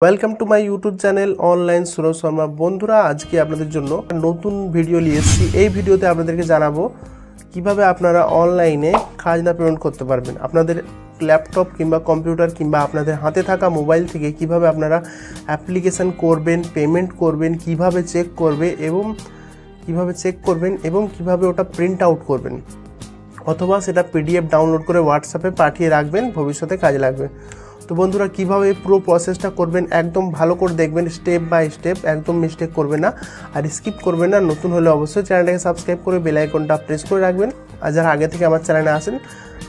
Welcome to my YouTube channel online Suraj Sharma. বন্ধুরা, আজকে আপনাদের জন্য নতুন ভিডিও নিয়ে এসেছি। এই ভিডিওতে আপনাদেরকে জানাবো কিভাবে আপনারা অনলাইনে খাজনা পেমেন্ট করতে পারবেন। আপনাদের ল্যাপটপ কিংবা কম্পিউটার কিংবা আপনাদের হাতে থাকা মোবাইল থেকে কিভাবে আপনারা অ্যাপ্লিকেশান করবেন, পেমেন্ট করবেন, কিভাবে চেক করবেন এবং কিভাবে ওটা প্রিন্ট আউট করবেন, অথবা সেটা পিডিএফ ডাউনলোড করে হোয়াটসঅ্যাপে পাঠিয়ে রাখবেন, ভবিষ্যতে কাজে লাগবে। তো বন্ধুরা, কিভাবে পুরো প্রসেসটা করবেন একদম ভালো করে দেখবেন, স্টেপ বাই স্টেপ, একদম মিস্টেক করবেন না আর স্কিপ করবেন না। নতুন হলে অবশ্যই চ্যানেলটাকে সাবস্ক্রাইব করে বেল আইকনটা প্রেস করে রাখবেন। আর যারা আগে থেকে আমার চ্যানেলে আসেন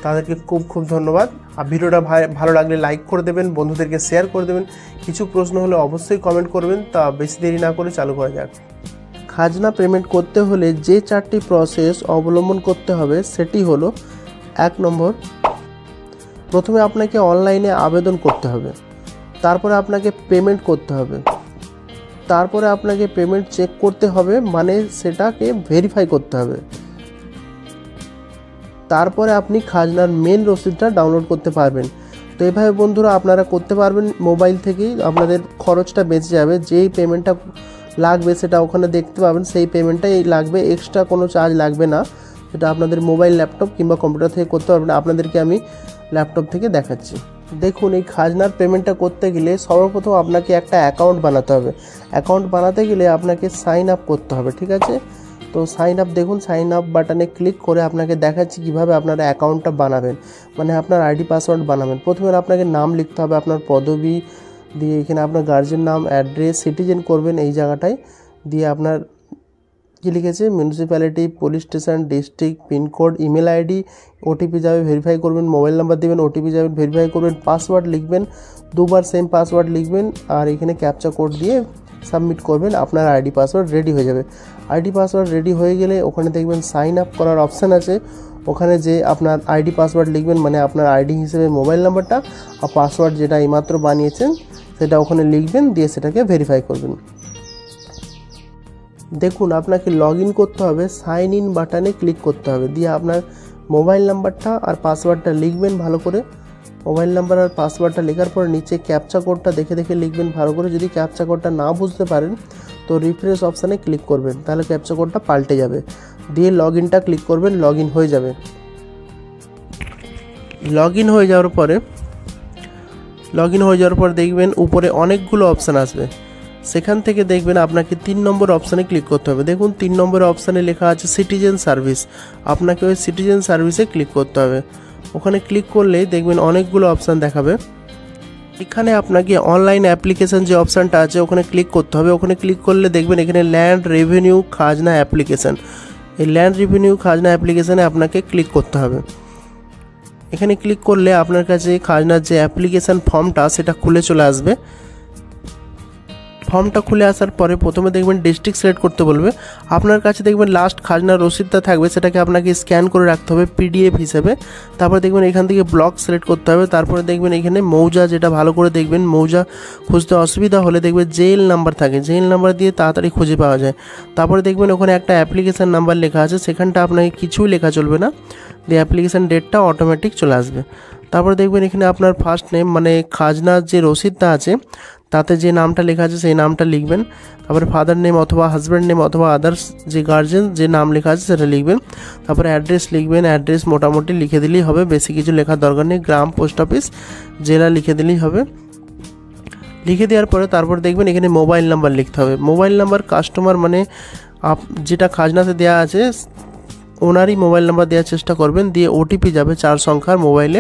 তাদেরকে খুব ধন্যবাদ। আর ভিডিওটা ভালো লাগলে লাইক করে দেবেন, বন্ধুদেরকে শেয়ার করে দেবেন। কিছু প্রশ্ন হলে অবশ্যই কমেন্ট করবেন। তা বেশি দেরি না করে চালু করা যাক। খাজনা পেমেন্ট করতে হলে যে 4টি প্রসেস অবলম্বন করতে হবে সেটি হলো: 1 নম্বর, প্রথমে আপনাকে অনলাইনে আবেদন করতে হবে, তারপরে আপনাকে পেমেন্ট করতে হবে, তারপরে আপনাকে পেমেন্ট চেক করতে হবে, মানে সেটাকে ভেরিফাই করতে হবে, তারপরে আপনি খাজনার মেন রসিদটা ডাউনলোড করতে পারবেন। তো এভাবে বন্ধুরা আপনারা করতে পারবেন মোবাইল থেকেই। আপনাদের খরচটা বেঁচে যাবে, যেই পেমেন্টটা লাগবে সেটা ওখানে দেখতে পাবেন, সেই পেমেন্টটাই লাগবে, এক্সট্রা কোনো চার্জ লাগবে না। সেটা আপনাদের মোবাইল, ল্যাপটপ কিংবা কম্পিউটার থেকে করতে পারবেন। আপনাদেরকে আমি ল্যাপটপ থেকে দেখাচ্ছি। দেখুন, এই খাজনার পেমেন্টটা করতে গেলে সর্বপ্রথম আপনাকে একটা অ্যাকাউন্ট বানাতে হবে। অ্যাকাউন্ট বানাতে গেলে আপনাকে সাইন আপ করতে হবে, ঠিক আছে? তো সাইন আপ, দেখুন সাইন আপ বাটনে ক্লিক করে আপনাকে দেখাচ্ছি কীভাবে আপনারা অ্যাকাউন্টটা বানাবেন, মানে আপনার আইডি পাসওয়ার্ড বানাবেন। প্রথমে আপনাকে নাম লিখতে হবে, আপনার পদবি দিয়ে এখানে আপনার গার্জেন নাম, অ্যাড্রেস, সিটিজেন করবেন এই জায়গাটায়, দিয়ে আপনার কী লিখেছে municipality, police station, district, pincode, email ID, OTP যাবে, ভেরিফাই করবেন, মোবাইল নাম্বার দেবেন, ওটিপি যাবেন, ভেরিফাই করবেন, পাসওয়ার্ড লিখবেন, 2বার সেম পাসওয়ার্ড লিখবেন, আর এখানে ক্যাপচা কোড দিয়ে সাবমিট করবেন। আপনার আইডি পাসওয়ার্ড রেডি হয়ে যাবে। আইডি পাসওয়ার্ড রেডি হয়ে গেলে ওখানে দেখবেন সাইন আপ করার অপশান আছে। ওখানে যে আপনার আইডি পাসওয়ার্ড লিখবেন, মানে আপনার আইডি হিসেবে মোবাইল নাম্বারটা, আর পাসওয়ার্ড যেটা এইমাত্র বানিয়েছেন সেটা ওখানে লিখবেন, দিয়ে সেটাকে ভেরিফাই করবেন। দেখুন, আপনাকে লগ ইন করতে হবে, সাইন ইন বাটনে ক্লিক করতে হবে, দিয়ে আপনার মোবাইল নাম্বারটা আর পাসওয়ার্ডটা লিখবেন ভালো করে। মোবাইল নাম্বার আর পাসওয়ার্ডটা লেখার পর নিচে ক্যাপচা কোডটা দেখে লিখবেন ভালো করে। যদি ক্যাপচা কোডটা না বুঝতে পারেন তো রিফ্রেশ অপশানে ক্লিক করবেন, তাহলে ক্যাপচা কোডটা পাল্টে যাবে। দিয়ে লগ ইনটা ক্লিক করবেন, লগ ইন হয়ে যাবে। লগ ইন হয়ে যাওয়ার পরে দেখবেন উপরে অনেকগুলো অপশান আসবে। সেখান থেকে দেখবেন আপনাকে 3 নম্বর অপশানে ক্লিক করতে হবে। দেখুন 3 নম্বর অপশানে লেখা আছে সিটিজেন সার্ভিস। আপনাকে ওই সিটিজেন সার্ভিসে ক্লিক করতে হবে। ওখানে ক্লিক করলেই দেখবেন অনেকগুলো অপশান দেখাবে। এখানে আপনাকে অনলাইন অ্যাপ্লিকেশান যে অপশানটা আছে ওখানে ক্লিক করতে হবে। ওখানে ক্লিক করলে দেখবেন এখানে ল্যান্ড রেভিনিউ খাজনা অ্যাপ্লিকেশান, এই ল্যান্ড রেভিনিউ খাজনা অ্যাপ্লিকেশানে আপনাকে ক্লিক করতে হবে। এখানে ক্লিক করলে আপনার কাছে খাজনার যে অ্যাপ্লিকেশান ফর্মটা সেটা খুলে চলে আসবে। ফর্মটা খুলে আসার পরে প্রথমে দেখবেন ডিস্ট্রিক্ট সিলেক্ট করতে বলবে। আপনার কাছে দেখবেন লাস্ট খাজনার রসিদটা থাকবে, সেটাকে আপনাকে স্ক্যান করে রাখতে হবে পিডিএফ হিসেবে। তারপরে দেখবেন এখান থেকে ব্লক সিলেক্ট করতে হবে। তারপরে দেখবেন এখানে মৌজা, যেটা ভালো করে দেখবেন, মৌজা খুঁজতে অসুবিধা হলে দেখবেন জেএল নাম্বার থাকে, জেএল নাম্বার দিয়ে তাড়াতাড়ি খুঁজে পাওয়া যায়। তারপরে দেখবেন ওখানে একটা অ্যাপ্লিকেশান নাম্বার লেখা আছে, সেখানটা আপনাকে কিছুই লেখা চলবে না, দিয়ে অ্যাপ্লিকেশান ডেটটা অটোমেটিক চলে আসবে। তারপরে দেখবেন এখানে আপনার ফার্স্ট নেম, মানে খাজনার যে রসিদটা আছে তাতে যে নামটা লেখা আছে সেই নামটা লিখবেন। তারপরে ফাদার নেম অথবা হাজব্যান্ড নেম অথবা আদার্স যে গার্জেন যে নাম লেখা আছে সেটা লিখবেন। তারপরে অ্যাড্রেস লিখবেন, অ্যাড্রেস মোটামুটি লিখে দিলেই হবে, বেশি কিছু লেখার দরকার নেই। গ্রাম, পোস্ট অফিস, জেলা লিখে দিলেই হবে। লিখে দেওয়ার পরে তারপর দেখবেন এখানে মোবাইল নাম্বার লিখতে হবে। মোবাইল নাম্বার কাস্টমার, মানে যেটা খাজনাতে দেওয়া আছে ওনারই মোবাইল নাম্বার দেওয়ার চেষ্টা করবেন। দিয়ে ওটিপি যাবে 4 সংখ্যার মোবাইলে,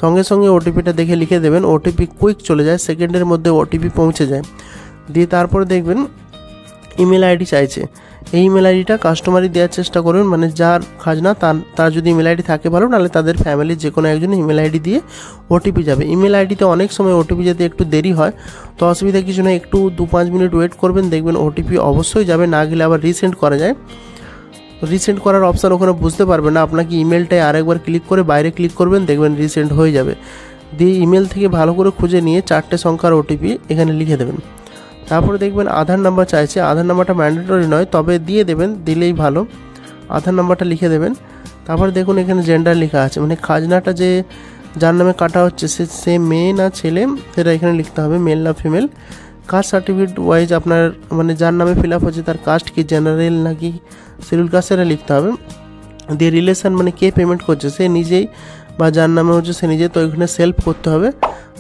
সঙ্গে সঙ্গে ওটিপিটা দেখে লিখে দেবেন। ওটিপি কুইক চলে যায়, সেকেন্ডের মধ্যে ওটিপি পৌঁছে যায়। দিয়ে তারপরে দেখবেন ইমেল আইডি চাইছে, এই ইমেল আইডিটা কাস্টমারই দেওয়ার চেষ্টা করবেন, মানে যার খাজনা তার যদি ইমেল আইডি থাকে ভালো, নাহলে তাদের ফ্যামিলির যে কোনো একজন ইমেল আইডি দিয়ে ওটিপি যাবে। ইমেল আইডিতে অনেক সময় ওটিপি যেতে একটু দেরি হয়, তো অসুবিধা কিছু নয়, একটু 2-5 মিনিট ওয়েট করবেন, দেখবেন ওটিপি অবশ্যই যাবে। না গেলে আবার রিসেন্ড করা যায়। রিসেন্ড করার অপশান ওখানে বুঝতে পারবেন না, আপনাকে ইমেলটায় আরেকবার ক্লিক করে বাইরে ক্লিক করবেন, দেখবেন রিসেন্ড হয়ে যাবে। দিয়ে ইমেল থেকে ভালো করে খুঁজে নিয়ে 4টে সংখ্যার ওটিপি এখানে লিখে দেবেন। তারপরে দেখবেন আধার নাম্বার চাইছে, আধার নাম্বারটা ম্যান্ডেটরি নয়, তবে দিয়ে দেবেন, দিলেই ভালো। আধার নাম্বারটা লিখে দেবেন। তারপরে দেখুন এখানে জেন্ডার লেখা আছে, মানে খাজনাটা যে যার নামে কাটা হচ্ছে সে মেয়ে না ছেলে সেটা এখানে লিখতে হবে, মেল না ফিমেল। কাস্ট সার্টিফিকেট ওয়াইজ আপনার মানে যার নামে ফিল আপ হচ্ছে তার কাস্ট কি জেনারেল নাকি শিডিউল কাস্ট সেটা লিখতে হবে। দিয়ে রিলেশন মানে কে পেমেন্ট করছে, সে নিজেই বা যার নামে হচ্ছে সে নিজে, তো এখানে সেলফ করতে হবে।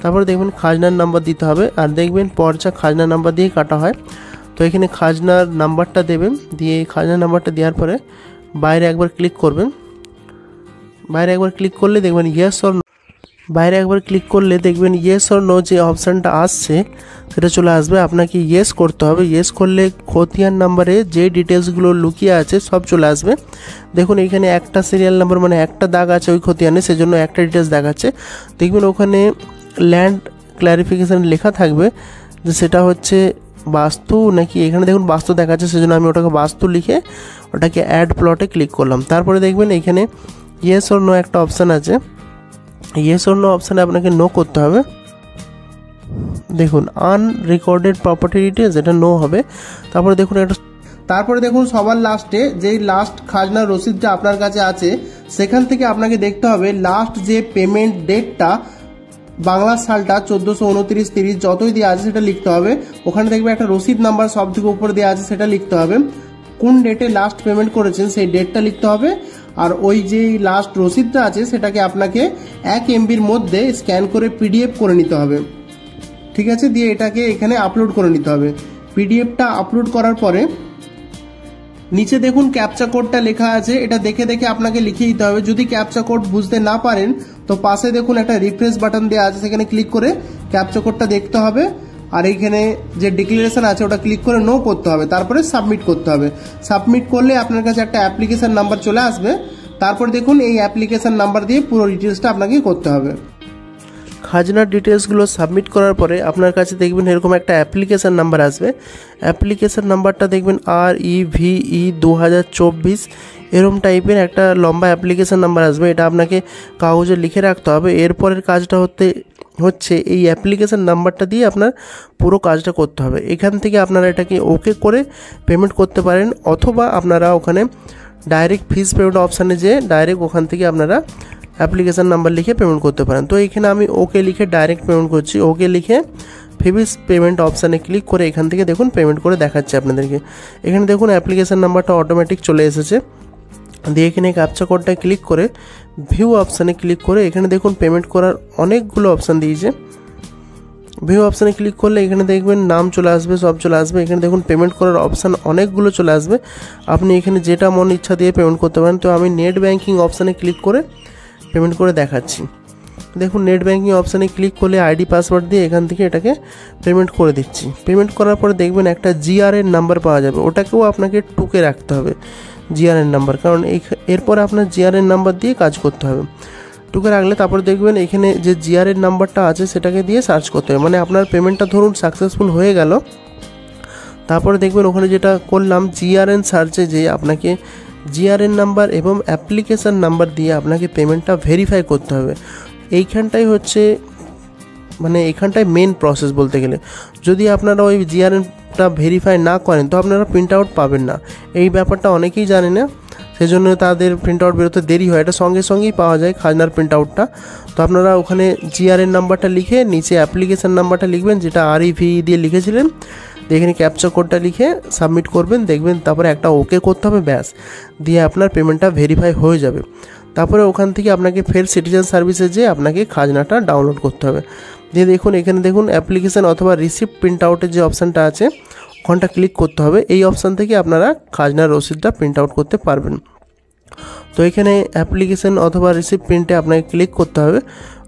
তারপরে দেখবেন খাজনার নাম্বার দিতে হবে, আর দেখবেন পর্চা খাজনার নাম্বার দিয়ে কাটা হয়। তো এখানে খাজনার নাম্বারটা দেবেন, দিয়ে খাজনার নাম্বারটা দেওয়ার পরে বাইরে একবার ক্লিক করবেন। বাইরে একবার ক্লিক করলে দেখবেন ইয়েস অর নো যে অপশানটা আসছে সেটা চলে আসবে। আপনাকে ইয়েস করতে হবে। ইয়েস করলে খতিয়ান নাম্বারে যে ডিটেলসগুলো লুকিয়ে আছে সব চলে আসবে। দেখুন এখানে একটা সিরিয়াল নাম্বার মানে একটা দাগ আছে ওই খতিয়ানে, সেজন্য একটা ডিটেলস দেখাচ্ছে। দেখবেন ওখানে ল্যান্ড ক্ল্যারিফিকেশান লেখা থাকবে যে সেটা হচ্ছে বাস্তু নাকি, এখানে দেখুন বাস্তু দেখাচ্ছে, সেজন্য আমি ওটাকে বাস্তু লিখে ওটাকে অ্যাড প্লটে ক্লিক করলাম। তারপরে দেখবেন এখানে ইয়েস অর নো একটা অপশান আছে, ইয়েস অর নো অপশানে আপনাকে নো করতে হবে। দেখুন আনরেকর্ডেড প্রপার্টি ডিটেলস এটা নো হবে। তারপরে দেখুন সবার লাস্টে যেই লাস্ট খাজনার রসিদটা আপনার কাছে আছে সেখান থেকে আপনাকে দেখতে হবে লাস্ট যে পেমেন্ট ডেটটা বাংলা সালটা 1429-30 যতই দেওয়া আছে সেটা লিখতে হবে। ওখানে দেখবে একটা রসিদ নাম্বার সব থেকে উপরে দেওয়া আছে সেটা লিখতে হবে। কোন ডেটে লাস্ট পেমেন্ট করেছেন সেই ডেটটা লিখতে হবে। আর ওই যে লাস্ট রসিদটা আছে সেটাকে আপনাকে 1 MBর মধ্যে স্ক্যান করে PDF করে নিতে হবে, ঠিক আছে। দিয়ে এটাকে এখানে আপলোড করে নিতে হবে। PDFটা আপলোড করার পরে নিচে দেখুন ক্যাপচা কোডটা লেখা আছে, এটা দেখে দেখে আপনাকে লিখে দিতে হবে। যদি ক্যাপচা কোড বুঝতে না পারেন তো পাশে দেখুন একটা রিফ্রেশ বাটন দেওয়া আছে, সেখানে ক্লিক করে ক্যাপচা কোডটা দেখতে হবে। আর এইখানে যে ডিক্লারেশন আছে ওটা ক্লিক করে নো করতে হবে, তারপরে সাবমিট করতে হবে। সাবমিট করলে আপনার কাছে একটা অ্যাপ্লিকেশন নাম্বার চলে আসবে। তারপর দেখুন এই অ্যাপ্লিকেশন নাম্বার দিয়ে পুরো ডিটেলসটা আপনাকে করতে হবে। খাজনার ডিটেলসগুলো সাবমিট করার পরে আপনার কাছে দেখবেন এরকম একটা অ্যাপ্লিকেশান নাম্বার আসবে। অ্যাপ্লিকেশান নাম্বারটা দেখবেন REVE 2024 এরকম টাইপের একটা লম্বা অ্যাপ্লিকেশান নাম্বার আসবে। এটা আপনাকে কাগজে লিখে রাখতে হবে। এরপরের কাজটা হচ্ছে এই অ্যাপ্লিকেশান নাম্বারটা দিয়ে আপনার পুরো কাজটা করতে হবে। এখান থেকে আপনারা এটাকে ওকে করে পেমেন্ট করতে পারেন, অথবা আপনারা ওখানে ডাইরেক্ট ফিস পেমেন্ট অপশানে যেয়ে ডাইরেক্ট ওখান থেকে আপনারা অ্যাপ্লিকেশান নাম্বার লিখে পেমেন্ট করতে পারেন। তো এখানে আমি ওকে লিখে ডাইরেক্ট পেমেন্ট করছি। ওকে লিখে ফিস পেমেন্ট অপশানে ক্লিক করে এখান থেকে দেখুন পেমেন্ট করে দেখাচ্ছে আপনাদেরকে। এখানে দেখুন অ্যাপ্লিকেশান নাম্বারটা অটোমেটিক চলে এসেছে। দিয়ে এখানে ক্যাপচা কোডটা ক্লিক করে ভিউ অপশানে ক্লিক করে এখানে দেখুন পেমেন্ট করার অনেকগুলো অপশান দিয়েছে। ভিউ অপশানে ক্লিক করলে এখানে দেখবেন নাম চলে আসবে, সব চলে আসবে। এখানে দেখুন পেমেন্ট করার অপশান অনেকগুলো চলে আসবে। আপনি এখানে যেটা মন ইচ্ছা দিয়ে পেমেন্ট করতে পারেন। তো আমি নেট ব্যাঙ্কিং অপশানে ক্লিক করে পেমেন্ট করে দেখাচ্ছি। দেখুন নেট ব্যাঙ্কিং অপশানে ক্লিক করলে আইডি পাসওয়ার্ড দিয়ে এখান থেকে এটাকে পেমেন্ট করে দিচ্ছি। পেমেন্ট করার পরে দেখবেন একটা GRN নাম্বার পাওয়া যাবে, ওটাকেও আপনাকে টুকে রাখতে হবে GRN নাম্বার, কারণ এরপরে আপনার GRN নাম্বার দিয়ে কাজ করতে হবে। টুকে রাখলে তারপরে দেখবেন এখানে যে GRN নাম্বারটা আছে সেটাকে দিয়ে সার্চ করতে হবে। মানে আপনার পেমেন্টটা ধরুন সাকসেসফুল হয়ে গেল, তারপরে দেখবেন ওখানে যেটা করলাম GRN সার্চে যে আপনাকে GRN নাম্বার এবং অ্যাপ্লিকেশান নাম্বার দিয়ে আপনাকে পেমেন্টটা ভেরিফাই করতে হবে। এইখানটাই হচ্ছে মানে এখানটায় মেন প্রসেস বলতে গেলে। যদি আপনারা ওই GRNটা ভেরিফাই না করেন তো আপনারা প্রিন্ট আউট পাবেন না। এই ব্যাপারটা অনেকেই জানে না, সেজন্য তাদের প্রিন্ট আউট বেরোতে দেরি হয়। এটা সঙ্গে সঙ্গেই পাওয়া যায় খাজনার প্রিন্ট আউটটা। তো আপনারা ওখানে GRN নাম্বারটা লিখে নিচে অ্যাপ্লিকেশান নাম্বারটা লিখবেন, যেটা REVE দিয়ে লিখেছিলেন। এখানে ক্যাপচা কোডটা লিখে সাবমিট করবেন, দেখবেন তারপরে একটা ওকে করতে হবে, ব্যাস, দিয়ে আপনার পেমেন্টটা ভেরিফাই হয়ে যাবে। তারপরে ওখান থেকে আপনাকে ফের সিটিজেন সার্ভিসে যেয়ে আপনাকে খাজনাটা ডাউনলোড করতে হবে। দিয়ে দেখুন এখানে দেখুন অ্যাপ্লিকেশান অথবা রিসিপ্ট প্রিন্ট আউটের যে অপশানটা আছে ওখানটা ক্লিক করতে হবে। এই অপশান থেকে আপনারা খাজনার রসিদটা প্রিন্ট আউট করতে পারবেন। তো এখানে অ্যাপ্লিকেশান অথবা রিসিপ্ট প্রিন্টে আপনাকে ক্লিক করতে হবে।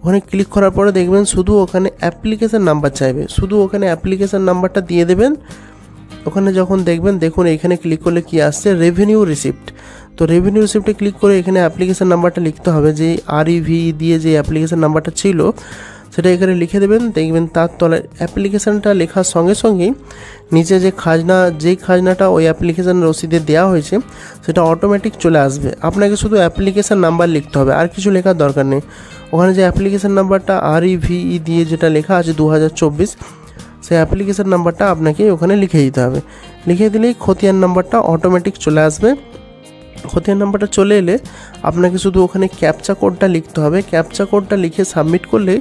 ওখানে ক্লিক করার পরে দেখবেন শুধু ওখানে অ্যাপ্লিকেশান নাম্বার চাইবে, শুধু ওখানে অ্যাপ্লিকেশান নাম্বারটা দিয়ে দেবেন। ওখানে যখন দেখবেন দেখুন এখানে ক্লিক করলে কি আসছে, রেভিনিউ রিসিপ্ট। তো রেভিনিউ রিসিপ্টে ক্লিক করে এখানে অ্যাপ্লিকেশান নাম্বারটা লিখতে হবে, যে REVE দিয়ে যে অ্যাপ্লিকেশান নাম্বারটা ছিল সেটা এখানে লিখে দেবেন। দেখবেন তার তলায় অ্যাপ্লিকেশানটা লেখার সঙ্গে সঙ্গেই নিচে যে খাজনাটা ওই অ্যাপ্লিকেশান রসিদে দেওয়া হয়েছে সেটা অটোমেটিক চলে আসবে। আপনাকে শুধু অ্যাপ্লিকেশান নাম্বার লিখতে হবে, আর কিছু লেখার দরকার নেই। ওখানে যে অ্যাপ্লিকেশান নাম্বারটা REVE দিয়ে যেটা লেখা আছে 2024, সেই অ্যাপ্লিকেশান নাম্বারটা আপনাকে ওখানে লিখে দিতে হবে। লিখে দিলেই খতিয়ান নাম্বারটা অটোমেটিক চলে আসবে। খতিয়ান নাম্বারটা চলে এলে আপনাকে শুধু ওখানে ক্যাপচা কোডটা লিখতে হবে। ক্যাপচা কোডটা লিখে সাবমিট করলে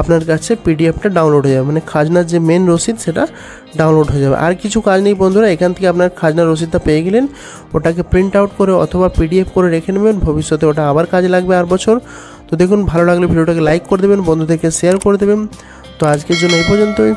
আপনার কাছে পিডিএফটা ডাউনলোড হয়ে যাবে, মানে খাজনার যে মেন রসিদ সেটা ডাউনলোড হয়ে যাবে। আর কিছু কাজ নেই বন্ধুরা, এখান থেকে আপনার খাজনার রসিদটা পেয়ে গেলেন, ওটাকে প্রিন্ট আউট করে অথবা পিডিএফ করে রেখে নেবেন, ভবিষ্যতে ওটা আবার কাজে লাগবে আর বছর। তো দেখুন, ভালো লাগলে ভিডিওটাকে লাইক করে দেবেন, বন্ধুদেরকে শেয়ার করে দেবেন। তো আজকের জন্য এই পর্যন্তই।